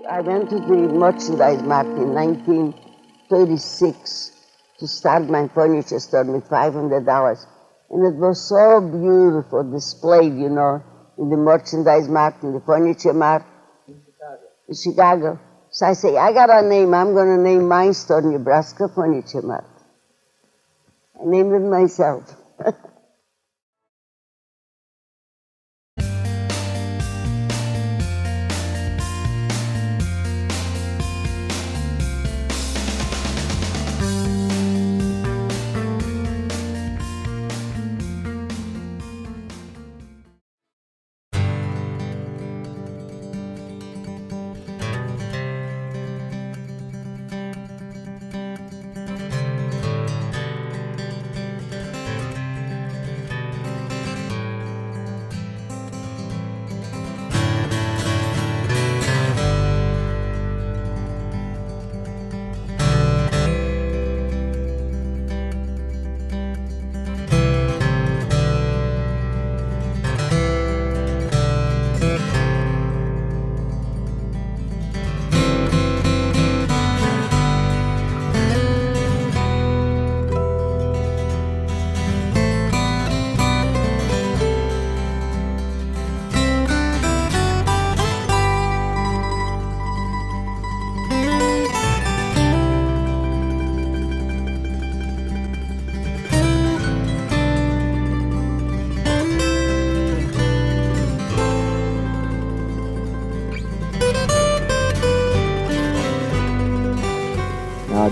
I went to the merchandise mart in 1936 to start my furniture store with $500. And it was so beautiful displayed, you know, in the merchandise mart, in the furniture mart. In Chicago. So I say, I got a name. I'm going to name my store Nebraska Furniture Mart. I named it myself.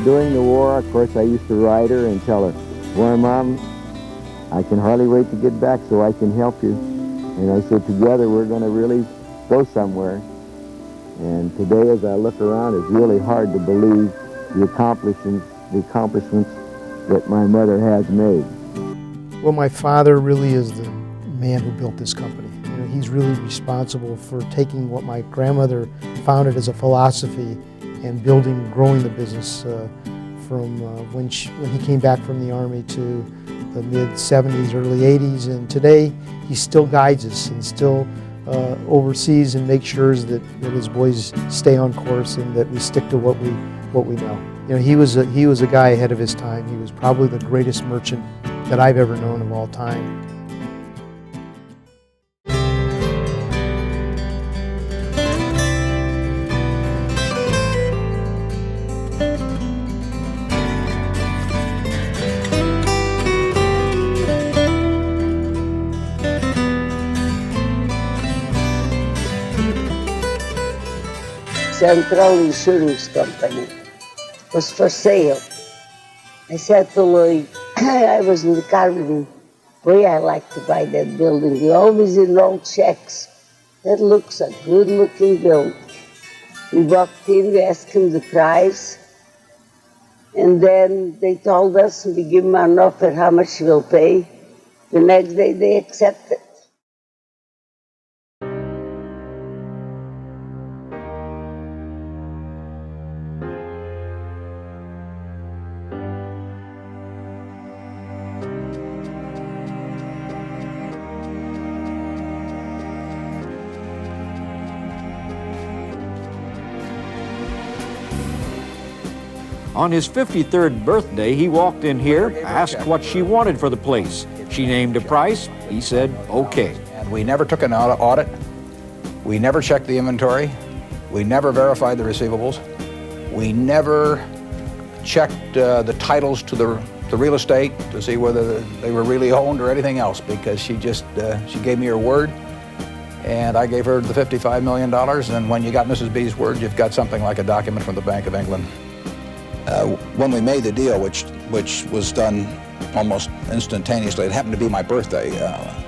During the war, of course, I used to write her and tell her, "Boy, Mom, I can hardly wait to get back so I can help you." And I said, together we're going to really go somewhere. And today, as I look around, it's really hard to believe the accomplishments that my mother has made. Well, my father really is the man who built this company. You know, he's really responsible for taking what my grandmother founded as a philosophy and building, growing the business from when he came back from the Army to the mid-70s, early 80s, and today he still guides us and still oversees and makes sure that his boys stay on course and that we stick to what we know. You know, he was a guy ahead of his time. He was probably the greatest merchant that I've ever known of all time. Central Insurance Company was for sale. I said to Lloyd, I was in the car with him, boy, I like to buy that building. He always enrolled checks. That looks a good-looking building. We walked in, we asked him the price, and then they told us, we give him an offer how much we'll pay. The next day they accepted. On his 53rd birthday, he walked in here, asked what she wanted for the place. She named a price. He said, okay. And we never took an audit. We never checked the inventory. We never verified the receivables. We never checked the titles to the real estate to see whether they were really owned or anything else, because she gave me her word, and I gave her the $55 million, and when you got Mrs. B's word, you've got something like a document from the Bank of England. When we made the deal, which was done almost instantaneously, it happened to be my birthday,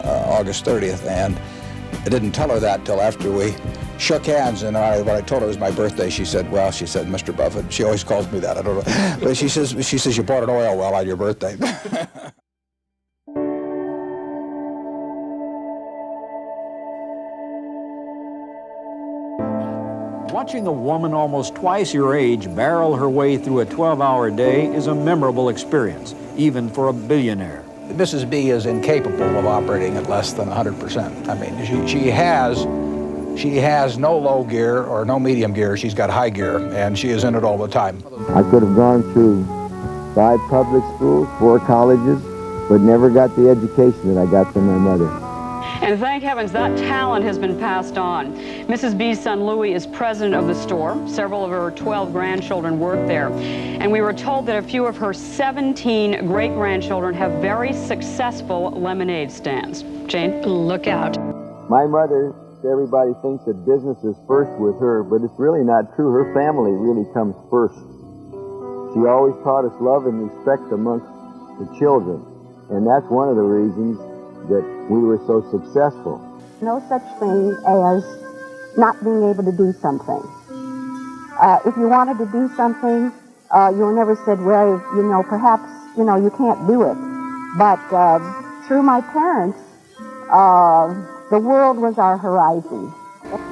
August 30th, and I didn't tell her that till after we shook hands, and when I told her it was my birthday, she said, Mr. Buffett, she always calls me that, I don't know, but she says you bought an oil well on your birthday. Watching a woman almost twice your age barrel her way through a 12-hour day is a memorable experience, even for a billionaire. Mrs. B is incapable of operating at less than 100%. I mean, she has She has no low gear or no medium gear. She's got high gear, and she is in it all the time. I could have gone through 5 public schools, 4 colleges, but never got the education that I got from my mother. And thank heavens that talent has been passed on. Mrs. B's son Louis is president of the store. Several of her 12 grandchildren work there. And we were told that a few of her 17 great-grandchildren have very successful lemonade stands. Jane? Look out. My mother, everybody thinks that business is first with her, but it's really not true. Her family really comes first. She always taught us love and respect amongst the children, and that's one of the reasons that we were so successful. No such thing as not being able to do something. If you wanted to do something, you were never said, well, perhaps, you can't do it. But through my parents, the world was our horizon.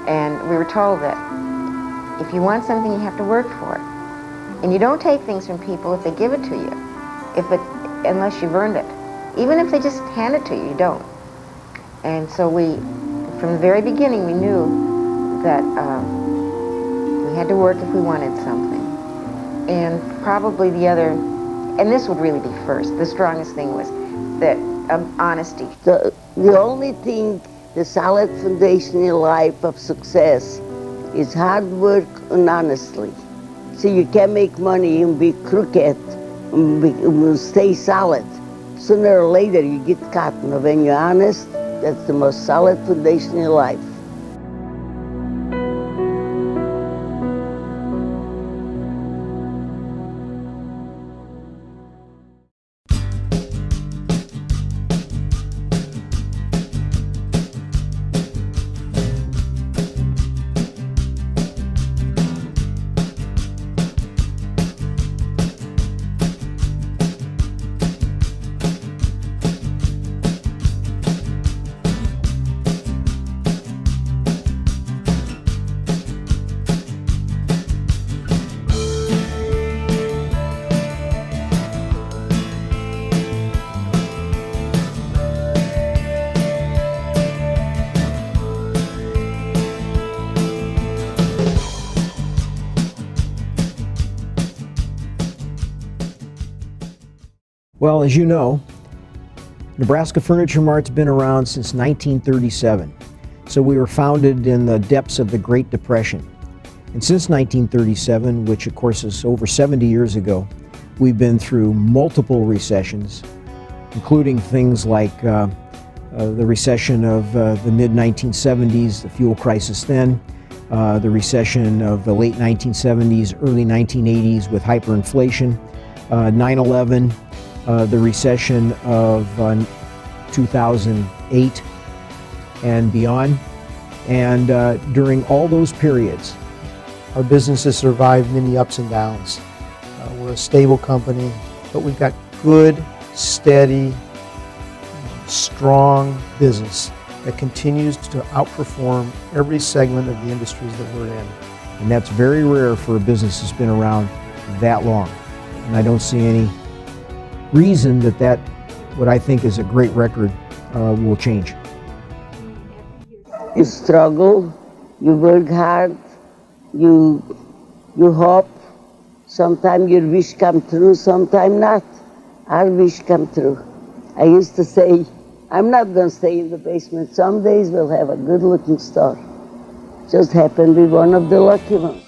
And we were told that if you want something, you have to work for it. And you don't take things from people if they give it to you, unless you've earned it. Even if they just hand it to you, you don't. And so from the very beginning, we knew that we had to work if we wanted something. And probably and this would really be first, the strongest thing was that honesty. The only thing, the solid foundation in life of success is hard work and honesty. So you can make money and be crooked and stay solid. Sooner or later you get caught, and when you're honest, that's the most solid foundation in life. Well, as you know, Nebraska Furniture Mart's been around since 1937. So we were founded in the depths of the Great Depression. And since 1937, which of course is over 70 years ago, we've been through multiple recessions, including things like the recession of the mid-1970s, the fuel crisis then, the recession of the late 1970s, early 1980s with hyperinflation, 9/11, the recession of 2008 and beyond. And during all those periods, Our business has survived many ups and downs. We're a stable company, but we've got good, steady, strong business that continues to outperform every segment of the industries that we're in. and that's very rare for a business that's been around that long. And I don't see any reason that what I think is a great record will change. You struggle, you work hard, you hope. Sometimes your wish come true, sometimes not. Our wish come true. I used to say, I'm not going to stay in the basement. Some days we'll have a good-looking store. Just happened to be one of the lucky ones.